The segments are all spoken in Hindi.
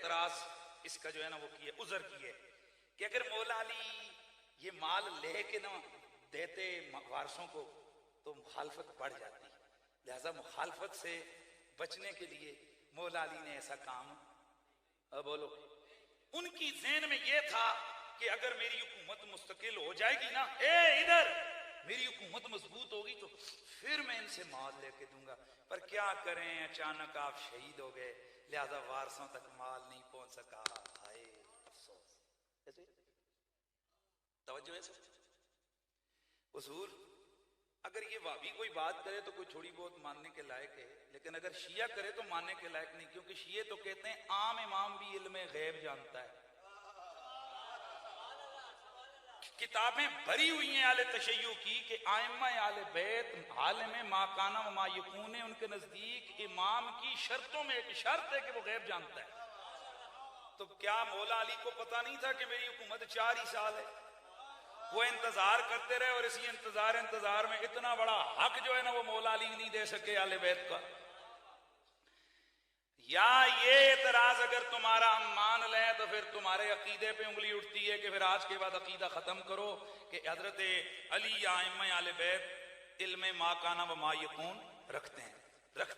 एतराज इसका जो है ना वो किए, उज़र किए कि अगर मौला अली ये माल लेके ना देते वारसों को तो मुखालफत बढ़ जाती, लिहाजा मुखालफत से बचने के लिए मौला अली ने ऐसा काम बोलो। उनकी ज़हन में ये था कि अगर मेरी हुकूमत मुस्तकिल हो जाएगी ना, इधर मेरी हुकूमत मजबूत होगी तो फिर मैं इनसे माल लेके दूंगा। पर क्या करें, अचानक आप शहीद हो गए, लिहाजा वारसों तक माल नहीं पहुंच सका। हाय अफसोस। तवज्जो है हुजूर, अगर ये वाबी कोई बात करे तो कोई थोड़ी बहुत मानने के लायक है, लेकिन अगर शिया करे तो मानने के लायक नहीं, क्योंकि शिये तो कहते हैं आम इमाम भी इल्म गैब जानता है। किताबें भरी हुई हैं आले तशय्युअ की कि आइम्मा आले बैत आलिम मा काना व मा यकून, उनके नजदीक इमाम की शर्तों में एक शर्त है कि वो गैब जानता है। तो क्या मौला अली को पता नहीं था कि मेरी हुकूमत 4 ही साल है? वो इंतजार करते रहे और इसी इंतजार में इतना बड़ा हक जो है ना वो मौला अली नहीं दे सके आले बैत का। या ये एतराज अगर तुम्हारा हम मान लें तो फिर तुम्हारे अकीदे पे उंगली उठती है कि फिर आज के बाद अकीदा खत्म करो कि हजरत अली या इम्मा आले बैत इल्म मा काना व मा यकून रखते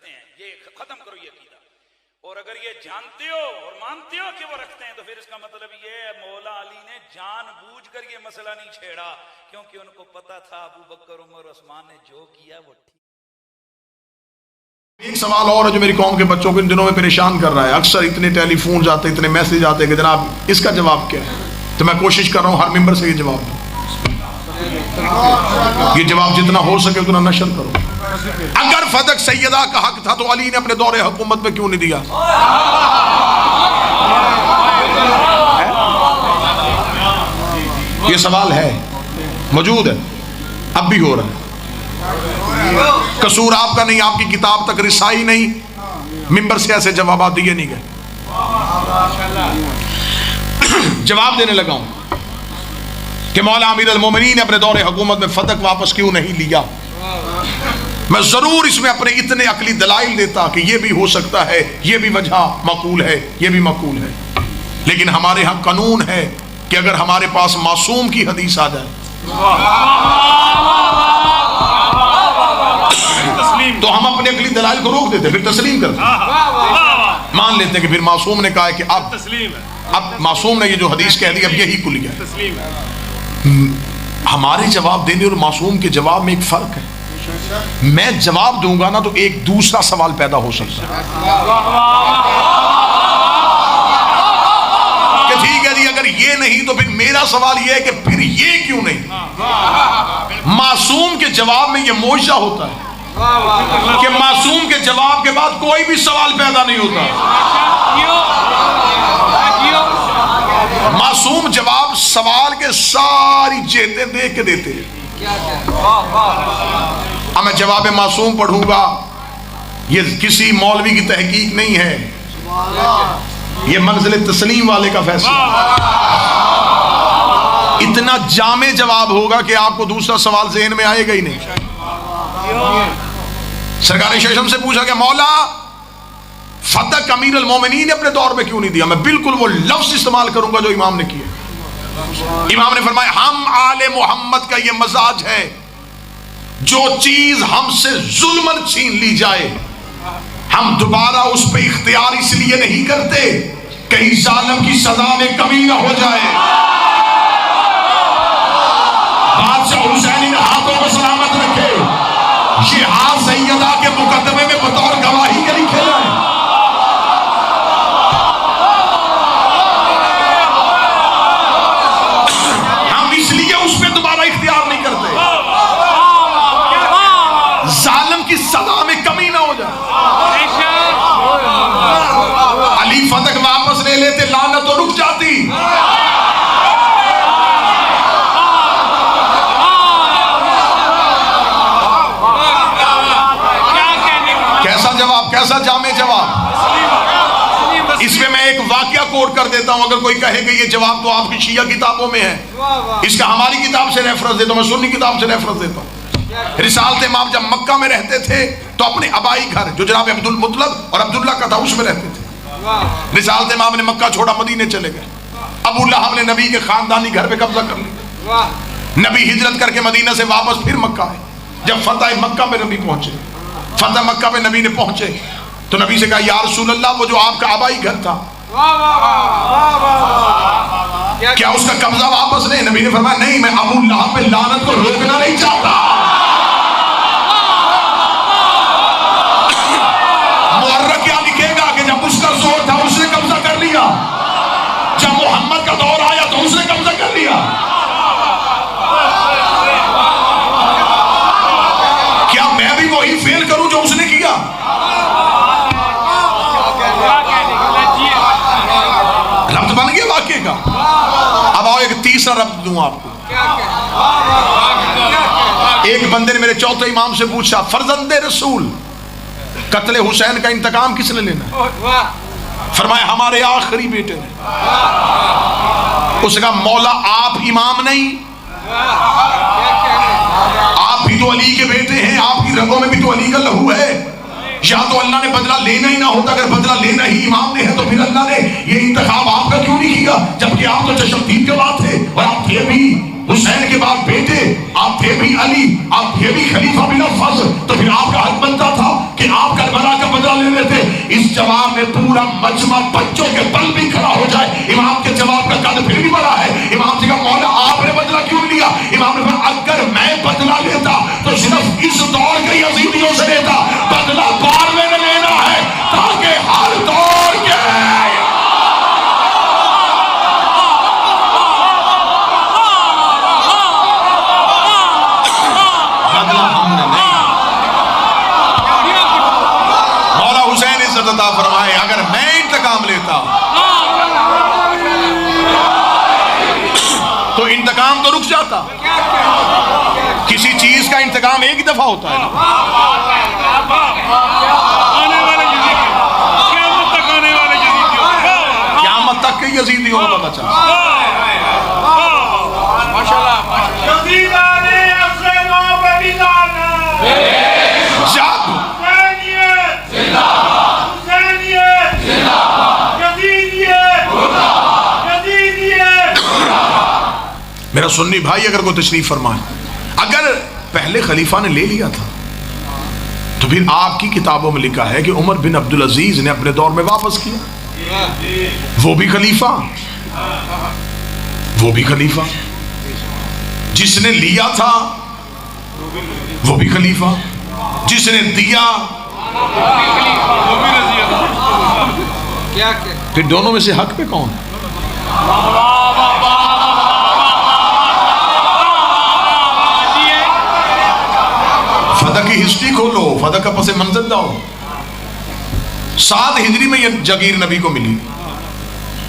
हैं, ये खत्म करो ये अकीदा। और अगर ये जानते हो और मानते हो कि वो रखते हैं तो फिर इसका मतलब ये है मौला अली ने जानबूझकर ये मसला नहीं छेड़ा, क्योंकि उनको पता था अबू बकर उमर उस्मान ने जो किया वो ठीक। एक सवाल और है जो मेरी कौम के बच्चों को इन दिनों में परेशान कर रहा है। अक्सर इतने टेलीफोन आते, इतने मैसेज आते कि जनाब इसका जवाब क्या है, तो मैं कोशिश कर रहा हूँ हर मेंबर से ये जवाब दूं। ये जवाब जितना हो सके उतना नशर करो। अगर फदक सैयदा का हक था तो अली ने अपने दौरे हुकूमत में क्यों नहीं दिया? ये सवाल है, मौजूद है, अब भी हो रहा है। कसूर आपका नहीं, आपकी किताब तक रिसाई नहीं, मिंबर से ऐसे जवाब दिए नहीं गए। जवाब देने लगा हूं कि मौला अमीर अल मोमिनीन ने अपने दौरे हुकूमत में फदक वापस क्यों नहीं लिया। मैं जरूर इसमें अपने इतने अकली दलाइल देता कि यह भी हो सकता है, यह भी वजह मकूल है, यह भी मकूल है, लेकिन हमारे यहां कानून है कि अगर हमारे पास मासूम की हदीस आ जाए तो हम अपने अकली दलाइल को रोक देते, फिर तस्लीम करते, मान लेते कि फिर मासूम ने कहा है कि अब मासूम ने ये जो हदीस कह दी अब यही कुल गया। हमारे जवाब देने और मासूम के जवाब में एक फर्क है। मैं जवाब दूंगा ना तो एक दूसरा सवाल पैदा हो सकता है कि ठीक है जी अगर ये नहीं तो फिर मेरा सवाल ये है कि फिर ये क्यों नहीं। मासूम के जवाब में ये मोजा होता है कि मासूम के जवाब के बाद कोई भी सवाल पैदा नहीं होता। मासूम जवाब सवाल के सारी जेतें देख के देते हैं। अब मैं जवाब मासूम पढ़ूंगा, ये किसी मौलवी की तहकीक नहीं है, ये मंजिल तस्लीम वाले का फैसला। इतना जामे जवाब होगा कि आपको दूसरा सवाल ज़हन में आएगा ही नहीं। सरकार शेषम से पूछा कि मौला फदक अमीर अल मोमिनीन ने अपने दौर में क्यों नहीं दिया। मैं बिल्कुल वो लफ्ज इस्तेमाल करूंगा जो इमाम ने किया। इमाम ने फरमाया हम आले मोहम्मद का ये मजाज है, जो चीज हमसे जुल्मन छीन ली जाए हम दोबारा उस पर इख्तियार इसलिए नहीं करते कहीं जालिम की सजा में कमी ना हो जाए। बादशाह हुसैनी ने हाथों को सलामत रखे, ये हाथ सैयदा के मुकदमे में बतौर गवाही के लिखे जाए। हम इसलिए उस पर दोबारा इख्तियार नहीं करते जालिम की सजा में कमी ना हो जाए। अली फदक वापस ले लेते लानत तो रुक जाती। कैसा जामे जवाब। इसमें मैं एक वाकया कोट कर देता हूं, अगर कोई कहे कि ये जवाब तो आपकी शिया किताबों में है, इसका हमारी किताब से रेफरेंस देता हूं, मैं सुन्नी किताब से रेफरेंस देता हूं। रिसालत इमाम जब मक्का में रहते थे तो अपने अबाई घर जो जनाब अब्दुल मुतलब और अब्दुल्ला का था उसमें रहते थे। रिसालत इमाम ने मक्का छोड़ा, मदीने चले गए। अबू लहब ने नबी के खानदानी घर पे कब्जा कर लिया। नबी हिजरत करके मदीना से वापस फिर मक्का आए। जब फतेह मक्का पे नबी पहुंचे, फतेह मक्का पे नबी ने पहुंचे तो नबी से कहा या रसूल अल्लाह, वो जो आपका आबाई घर था क्या उसका कब्जा वापस नहीं? नबी ने फरमाया नहीं, मैं अबू लहब पे लानत को रोकना नहीं चाहता। मुअर्रख क्या लिखेगा कि जब उसका जोर था उसने कब्जा कर लिया, जब मोहम्मद का दौर आया तो उसने कब्जा कर लिया। क्या मैं भी वही फेल करूं जो उसने किया? रब्त बन गया वाक्य का। अब आओ एक तीसरा रब्त दूं आपको। एक बंदे ने मेरे चौथे इमाम से पूछा, फर्जंदे रसूल, कत्ले हुसैन का इंतकाम किसने लेना? फरमाया हमारे आखिरी बेटे ने। उसने कहा मौला आप इमाम नहीं, आप भी तो अली के बेटे हैं, आपकी रगों में भी तो अली का लहू है। या तो अल्लाह ने बदला लेना ही ना होता, अगर बदला लेना ही इमाम ने है तो फिर अल्लाह ने ये इंतखाब आपका क्यों नहीं किया? जबकि आप तो तशद्दुद के बाद थे और आप थे भी हुसैन के बाद बेटे, आप थे भी अली, आप थे भी खलीफा बिला फज़्ल, तो फिर आपका हक बनता था कि आप करबला का बदला ले लेते। इस जवाब में पूरा मजमा बच्चों के बल भी खड़ा हो जाए। इमाम के जवाब का कद फिर भी बड़ा है। इमाम से कहा मौला आपने बदला क्यों लिया? इमाम ने कहा अगर मैं बदला लेता तो सिर्फ इस दौर के यजीदियों से लेता, बदला बाद में लेना है ताकि हर दौर के फरमाए अगर मैं इंतकाम लेता तो इंतकाम तो रुक जाता। किसी चीज का इंतकाम एक ही दफा होता है। क़यामत तक के यजीदियों को पता चला। मेरा सुन्नी भाई अगर कोई तशरीफ फरमाए, अगर पहले खलीफा ने ले लिया था तो फिर आपकी किताबों में लिखा है कि उमर बिन अब्दुल अजीज ने अपने दौर में वापस किया। वो भी खलीफा, वो भी खलीफा, जिसने लिया था वो भी खलीफा, जिसने दिया फिर दोनों में से हक पे कौन? फतह की हिस्ट्री खोलो, फतह का पसे मंजर जाओ। 7 हिजरी में यह जगीर नबी को मिली,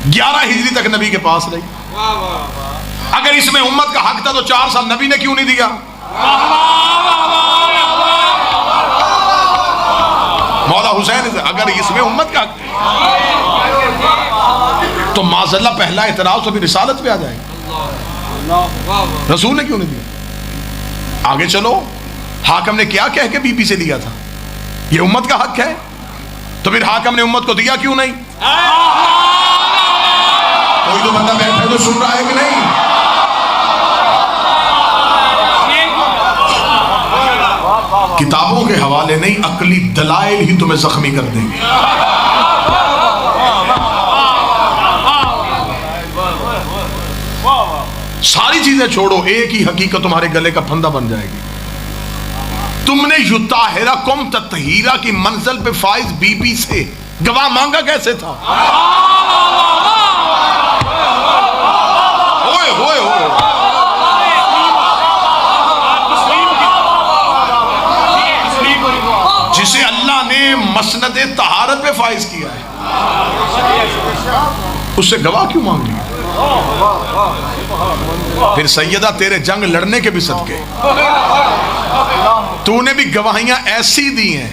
11 हिजरी तक नबी के पास रही। अगर इसमें उम्मत का हक था तो 4 साल नबी ने क्यों नहीं दिया? मौला हुसैन, अगर इसमें उम्मत का हक तो माज़ल्ला पहला एतराज तो फिर रिसालत पे आ जाएगा। रसूल ने क्यों नहीं दिया? आगे चलो, हाकम ने क्या कह के बीबी से लिया था? ये उम्मत का हक है, तो फिर हाकम ने उम्मत को दिया क्यों नहीं? कोई तो बंदा बैठा तो सुन रहा है कि नहीं? किताबों के हवाले नहीं, अकली दलाइल ही तुम्हें जख्मी कर देंगे। सारी चीजें छोड़ो, एक ही हकीकत तुम्हारे गले का फंदा बन जाएगी। तुमने युताहिरा कुम ततहीरा की मंजिल पे फाइज बीबी से गवाह मांगा कैसे था? होए होए होए, जिसे अल्लाह ने मसनद तहारत पे फाइज किया है, उससे गवाह क्यों मांग लिया? फिर सैयदा तेरे जंग लड़ने के भी सदके तूने भी गवाहियां ऐसी दी हैं।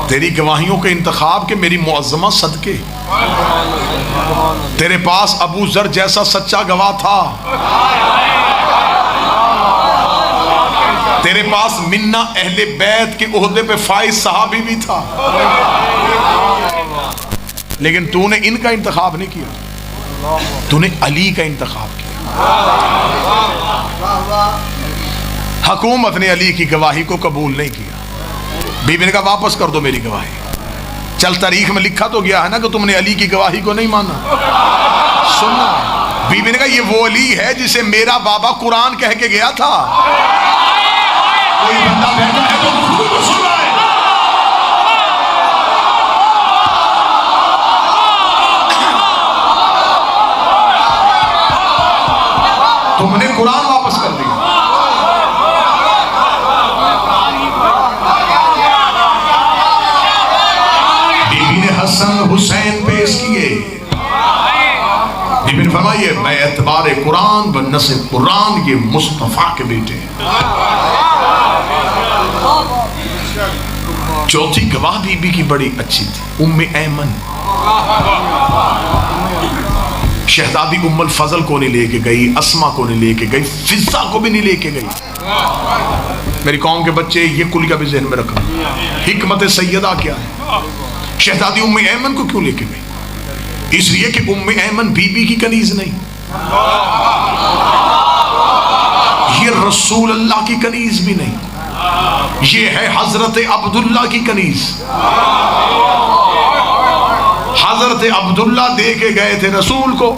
तेरी गवाहियों के इंतखाब के मेरी मुअज़्ज़मा सदके, तेरे पास अबू जर जैसा सच्चा गवाह था, तेरे पास मिन्ना अहले बैत के ओहदे पे फाइज सहाबी भी था, लेकिन तूने इनका इंतखाब नहीं किया, तूने अली का इंतखाब किया। हुकूमत ने अली की गवाही को कबूल नहीं किया। बीबी ने कहा वापस कर दो मेरी गवाही। चल, तारीख में लिखा तो गया है ना कि तुमने अली की गवाही को नहीं माना। सुनना, बीबी ने कहा ये वो अली है जिसे मेरा बाबा कुरान कह के गया था। कोई बंदा बैठा है तो खुद को सुन रहा है। तुमने कुरान वापस कर दिया। बीबी ने हसन हुसैन पेश किए। बीबी ने फरमाइए मैं एतबार कुरान व नस्ल कुरान ये मुस्तफा के बेटे। चौथी गवाह बीबी की बड़ी अच्छी थी, उम्मे ऐमन। शहजादी उम्मुल फजल को नहीं लेके गई, अस्मा को नहीं लेके गई, फिजा को भी नहीं लेके गई। मेरी कौम के बच्चे ये कुलिया भी ज़हन में रखना, हिकमत सैयदा क्या है। शहजादी उम्मे ऐमन को क्यों लेके गई? इसलिए कि उम्मे ऐमन बीबी की कनीज नहीं, ये रसूल अल्लाह की कनीज भी नहीं, ये है हजरत अब्दुल्ला की कनीज। हजरत अब्दुल्ला दे के गए थे रसूल को,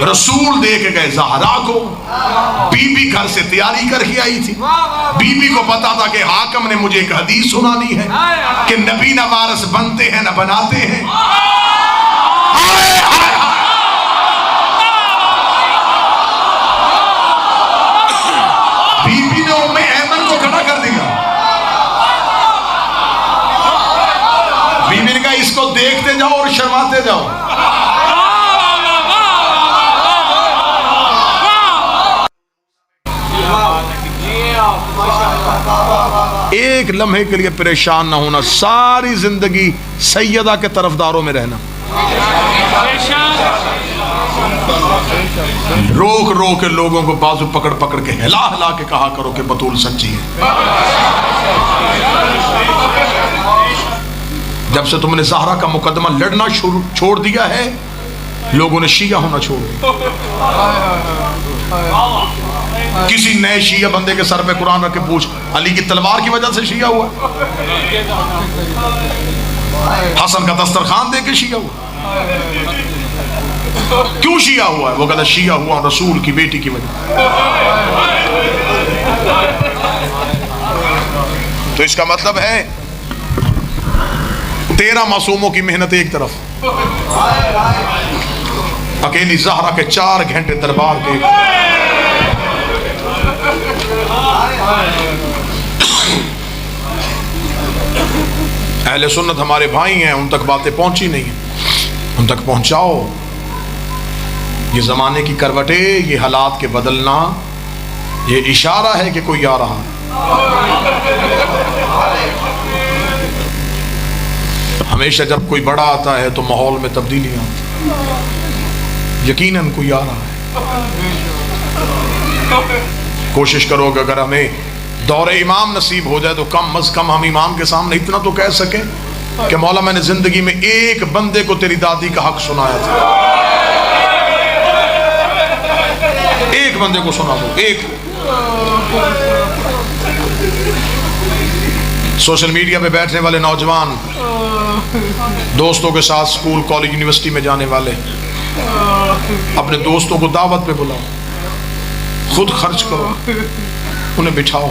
रसूल दे के गए ज़हरा को। बीबी घर से तैयारी करके आई थी। बीबी को पता था कि हाकम ने मुझे एक हदीस सुनानी है कि नबी न वारस बनते हैं न बनाते हैं। बीबी ने उम्मे ऐमन को खड़ा कर दिया। बीबी ने कहा इसको देखते जाओ और शर्माते जाओ। एक लम्हे के लिए परेशान ना होना, सारी जिंदगी सैयदा के तरफदारों में रहना। रोक रोक के लोगों को बाजू पकड़ पकड़ के हिला हिला के कहा करो कि बतूल सच्ची है। जब से तुमने ज़हरा का मुकदमा लड़ना छोड़ दिया है, लोगों ने शिया होना छोड़ दिया। किसी नए शिया बंदे के सर पे कुरान रख के पूछ, अली की तलवार की वजह से शिया हुआ? हसन का दस्तरखान दे के शिया हुआ? क्यों शिया हुआ है? वो कहता शिया हुआ रसूल की बेटी की वजह। तो इसका मतलब है 13 मासूमों की मेहनत एक तरफ, अकेली ज़हरा के 4 घंटे दरबार के। अहले सुन्नत हमारे भाई हैं, उन तक बातें पहुंची नहीं, उन तक पहुंचाओ। ये ज़माने की करवटें, ये हालात के बदलना, ये इशारा है कि कोई आ रहा है। हमेशा जब कोई बड़ा आता है तो माहौल में तब्दीलियां, यकीनन कोई आ रहा है। कोशिश करो कि अगर हमें दौरे इमाम नसीब हो जाए तो कम अज कम हम इमाम के सामने इतना तो कह सकें कि मौला मैंने जिंदगी में एक बंदे को तेरी दादी का हक सुनाया था। एक बंदे को सुना दो, एक। सोशल मीडिया पे बैठने वाले नौजवान, दोस्तों के साथ स्कूल कॉलेज यूनिवर्सिटी में जाने वाले, अपने दोस्तों को दावत पे बुलाओ, खुद खर्च करो, उन्हें बिठाओ,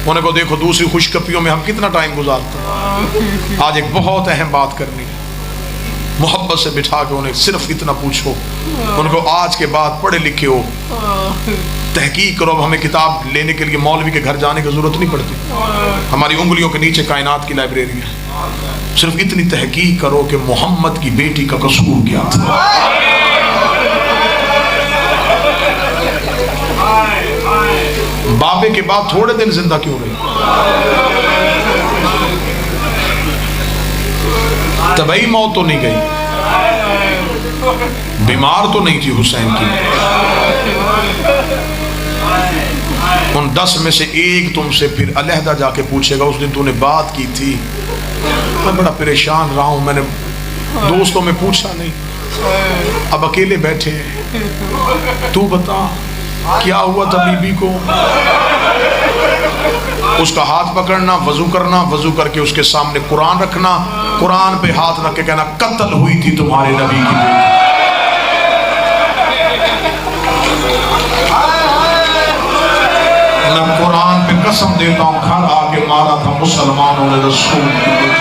उन्हें को देखो दूसरी खुशकपियों में हम कितना टाइम गुजारते हैं। आज एक बहुत अहम बात करनी है, मोहब्बत से बिठा के उन्हें सिर्फ इतना पूछो, उनको आज के बाद पढ़े लिखे हो, तहकीक करो। अब हमें किताब लेने के लिए मौलवी के घर जाने की जरूरत नहीं पड़ती, हमारी उंगलियों के नीचे कायनात की लाइब्रेरी है। सिर्फ इतनी तहकीक करो कि मोहम्मद की बेटी का कसूर क्या था। बाबे के बाद थोड़े दिन जिंदा क्यों रही? तबई मौत तो नहीं गई, बीमार तो नहीं थी हुसैन की। उन 10 में से एक तुमसे फिर अलहदा जाके पूछेगा उस दिन तूने बात की थी, मैं बड़ा परेशान रहा हूँ, मैंने दोस्तों में पूछा नहीं, अब अकेले बैठे हैं, तू बता क्या हुआ था बीबी को। उसका हाथ पकड़ना, वजू करना, वजू करके उसके सामने कुरान रखना, कुरान पे हाथ रख के कहना कत्ल हुई थी तुम्हारे नबी की बेटी। मैं कुरान पे कसम देता हूँ घर आके मारा था मुसलमानों ने रसूल की बेटी।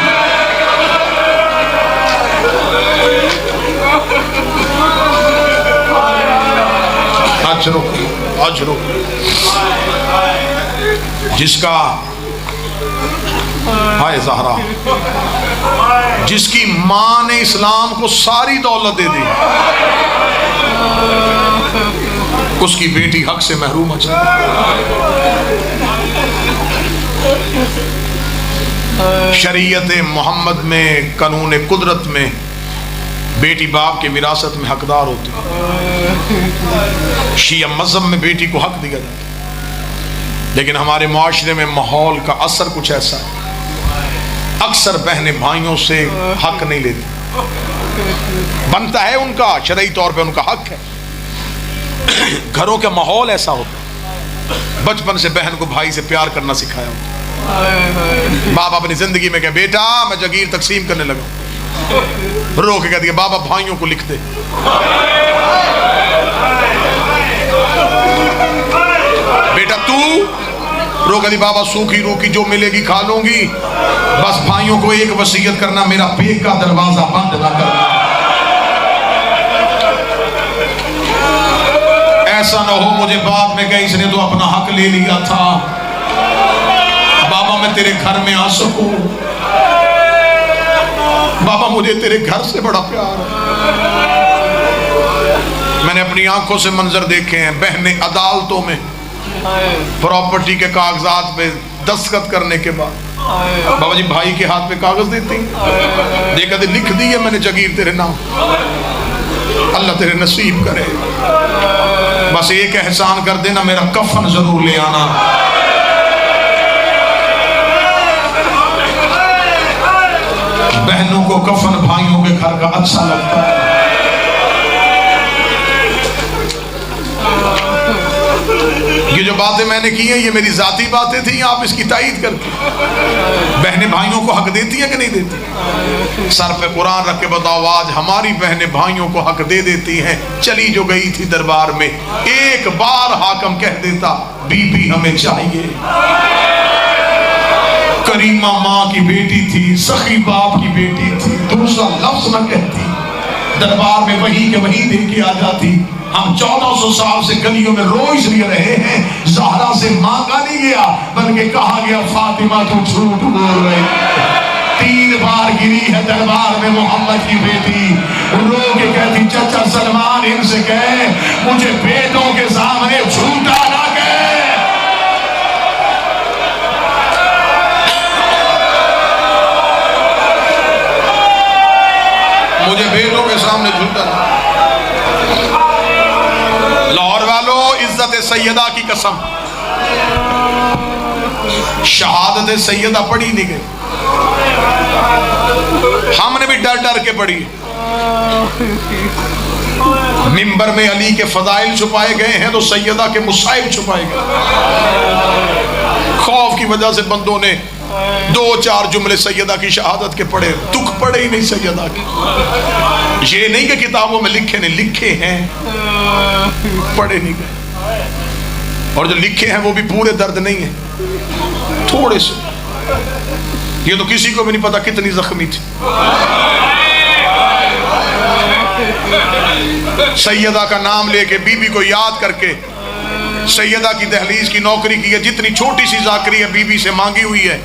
आज रुक जिसका हाय ज़हरा, जिसकी माँ ने इस्लाम को सारी दौलत दे दी, उसकी बेटी हक से महरूम है। शरीयत मोहम्मद में, कानून कुदरत में बेटी बाप के विरासत में हकदार होती है। शिया मज़हब में बेटी को हक दिया जाता है, लेकिन हमारे मुआशरे में माहौल का असर कुछ ऐसा है, अक्सर बहनें भाइयों से हक नहीं लेती। बनता है उनका, शरई तौर पे उनका हक है, घरों का माहौल ऐसा होता है, बचपन से बहन को भाई से प्यार करना सिखाया होता। बाप अपनी जिंदगी में कहे बेटा मैं जागीर तकसीम करने लगा, रो के कहती है बाबा भाइयों को लिख दे। बेटा तू रो कहती बाबा सूखी रूखी जो मिलेगी खा लूंगी, बस भाइयों को एक वसीयत करना, मेरा पेट का दरवाजा बंद ना करना। ऐसा ना हो मुझे बाद में कहीं इसने तो अपना हक ले लिया था, बाबा मैं तेरे घर में आ सकूं, बाबा मुझे तेरे घर से बड़ा प्यार है। मैंने अपनी आंखों से मंजर देखे हैं, बहनें अदालतों में प्रॉपर्टी के कागजात पे दस्तखत करने के बाद बाबा जी भाई के हाथ पे कागज देती, देखा दे लिख दी है मैंने जागीर तेरे नाम, अल्लाह तेरे नसीब करे, बस एक एहसान कर देना मेरा कफन जरूर ले आना। बहनों को कफन भाइयों के घर का अच्छा लगता है। ये जो बातें मैंने की हैं ये मेरी जाती बातें थी, आप इसकी तायीद करके बहनें भाइयों को हक देती है कि नहीं देती? सर पे कुरान रख के बताओ आज हमारी बहनें भाइयों को हक दे देती हैं। चली जो गई थी दरबार में, एक बार हाकम कह देता बीबी हमें चाहिए। करीमा माँ की बेटी थी, सखी बाप की बेटी थी, दूसरा लफ्ज न कहती, दरबार में वही के वही दे के आ जाती। हम 1400 साल से गलियों में रो इसलिए रहे हैं, ज़हरा से मांगा नहीं गया बल्कि कहा गया फातिमा तू झूठ बोल रही। 3 बार गिरी है दरबार में मोहम्मद की बेटी, रो के कहती चाचा सलमान इनसे कहे मुझे बेटों के सामने झूठा ना कहे। मुझे बेटों के सामने झूठा। लाहौर वालों इज्जत सैयदा की कसम, शहादत सैयदा पढ़ी नहीं गई, हमने भी डर डर के पढ़ी। मिंबर में अली के फजाइल छुपाए गए हैं तो सैयदा के मुसाइब छुपाए गए। खौफ की वजह से बंदों ने 2-4 जुमले सैयदा की शहादत के पढ़े, दुख पढ़े ही नहीं सैयदा के। ये नहीं कि किताबों में लिखे नहीं, लिखे हैं पढ़े नहीं गए, और जो लिखे हैं वो भी पूरे दर्द नहीं है, थोड़े से। ये तो किसी को भी नहीं पता कितनी जख्मी थी। सैयदा का नाम लेके बीबी को याद करके सैयदा की दहलीज की नौकरी की है, जितनी छोटी सी जाकरी है बीबी से मांगी हुई है।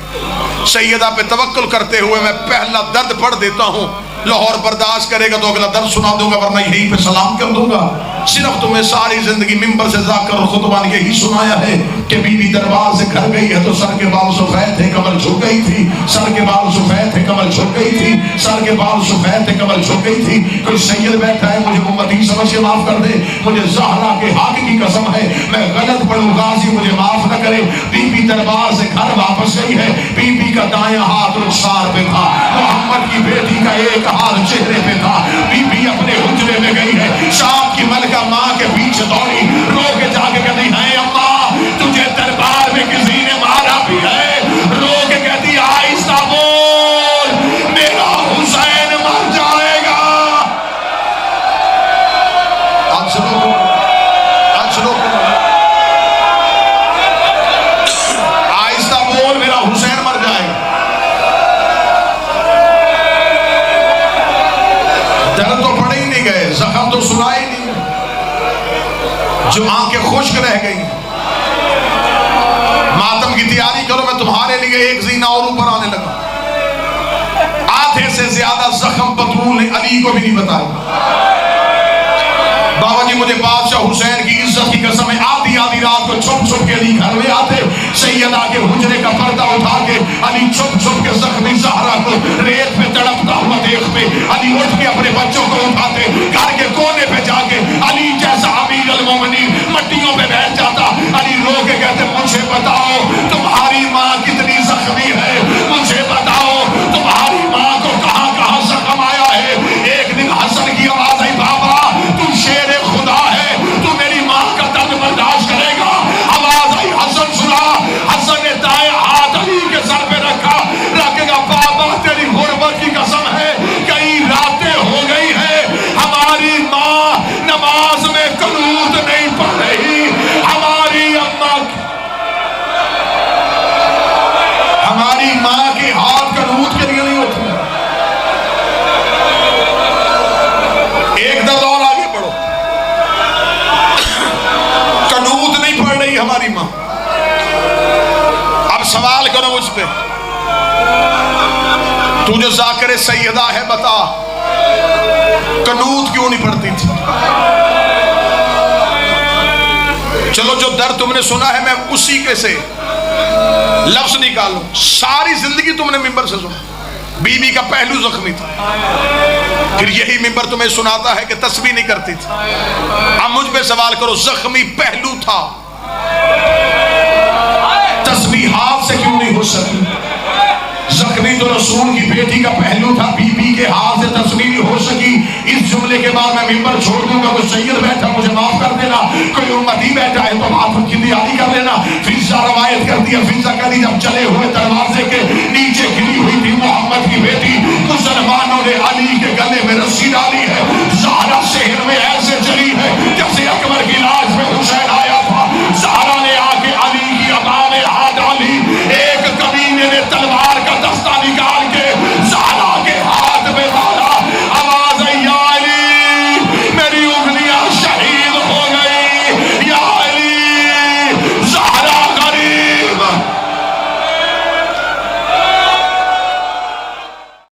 सैयदा पे तवक्कुल करते हुए मैं पहला दर्द पढ़ देता हूँ, लाहौर बर्दाश्त करेगा तो अगला दर्द सुना दूंगा, वरना यहीं पे सलाम कर दूंगा। सिर्फ तुम्हें सारी जिंदगी मिंबर से जाकर और खुतबा ने यही सुनाया है कि बीबी दरबार से घर गई है तो सर के बाल सफेद थे, कमर झुक गई थी, सर के बाल सफेद थे, कमर कमर झुक गई थी, सर के बाल सफेद थे, कमर झुक गई थी। कोई सैयद बैठा है, मुझे उम्मती समझ के माफ कर दे, मुझे ज़हरा के हक की कसम है मैं गलत पढ़ूं, गाजी मुझे माफ न करे। बीबी दरबार से घर वापस गई है, बीबी का दायां हाथ रुखसार पे था, मोहम्मद की बेटी का एक हाथ चेहरे पे था। बीबी अपने हुजरे में गई है, शाम की मलका माँ के पीछे दौड़ी, रो के जाके कहती है अम्मा तुझे दरबार में किसी ने मारा भी है। रो के कहती आहिस्ता बोल मेरा हुसैन मर जाएगा। आहिस्ता बोल मेरा हुसैन मर जाएगा। दर्द तो पड़े ही नहीं गए, जख्म तो सुनाए ही नहीं, जो आंखें खुश्क रह गई। मातम की तैयारी करो, मैं तुम्हारे लिए एक जीना और ऊपर आने लगा। आधे से ज्यादा जख्म बतूल ने अली को भी नहीं बताया। बाबा जी मुझे बादशाह हुसैन की इज्जत की कसम है, आधी आधी रात को छुप छुप के अली घर में आते, सैयदा के हुजरे का पर्दा उठा के अली छुप छुप के जख्मी ज़हरा को रेत पे तड़पता हुआ देख पे अली उठ के अपने बच्चों को उठाते, घर के कोने पे जाके अली जैसा अमीर अल मोमिनीन मट्टियों पे बैठ जाता। अली रो के कहते मुझे बताओ तुम्हारी माँ कितनी जख्मी है, मुझे बताओ तुम्हारी माँ को कहाँ कहाँ जख्म आया है। एक दिन हसन की आवाज आई, बाबा तू शेर खुदा है, तू मेरी माँ का दर्द बर्दाश्त करेगा। आवाज आई, हसन सुना। हसन ने दाएं हाथ अली के सर पे रखा, रखेगा बाबा तेरी गुर्बत की कसम है कई रातें हो गई है हमारी माँ नमाज में कुनूत नहीं पढ़ रही, हमारी माँ के हाथ कुनूत के लिए नहीं होते। एक दर्द और आगे बढ़ो, कुनूत नहीं पढ़ रही हमारी माँ। अब सवाल करो मुझ पे, तू जो जाकिर सैयदा है बता कुनूत क्यों नहीं पढ़ती थी? चलो जो दर्द तुमने सुना है मैं उसी के से लफ्ज निकालूं। सारी जिंदगी तुमने मिंबर से सुना, बीबी का पहलू जख्मी था, फिर यही मिंबर तुम्हें सुनाता है कि तस्बीह नहीं करती थी। अब मुझ पे सवाल करो, जख्मी पहलू था, तस्बीह हाथ से क्यों नहीं हो सकी? जख्मी तो रसूल की बेटी का पहलू था, बीबी के हाथ से तस्बीह नहीं हो सकी। इस जुमले के बाद मैं मिंबर छोड़ दूंगा, कोई सैयद बैठा मुझे माफ कर देना, कोई उम्मती बैठा है तो माफ की तैयारी कर लेना। फिजा रवायत कर दिया, फिजा करी जब चले हुए दरवाजे के नीचे गिरी हुई थी मोहम्मद की बेटी, मुसलमानों ने अली के गले में रस्सी डाली है,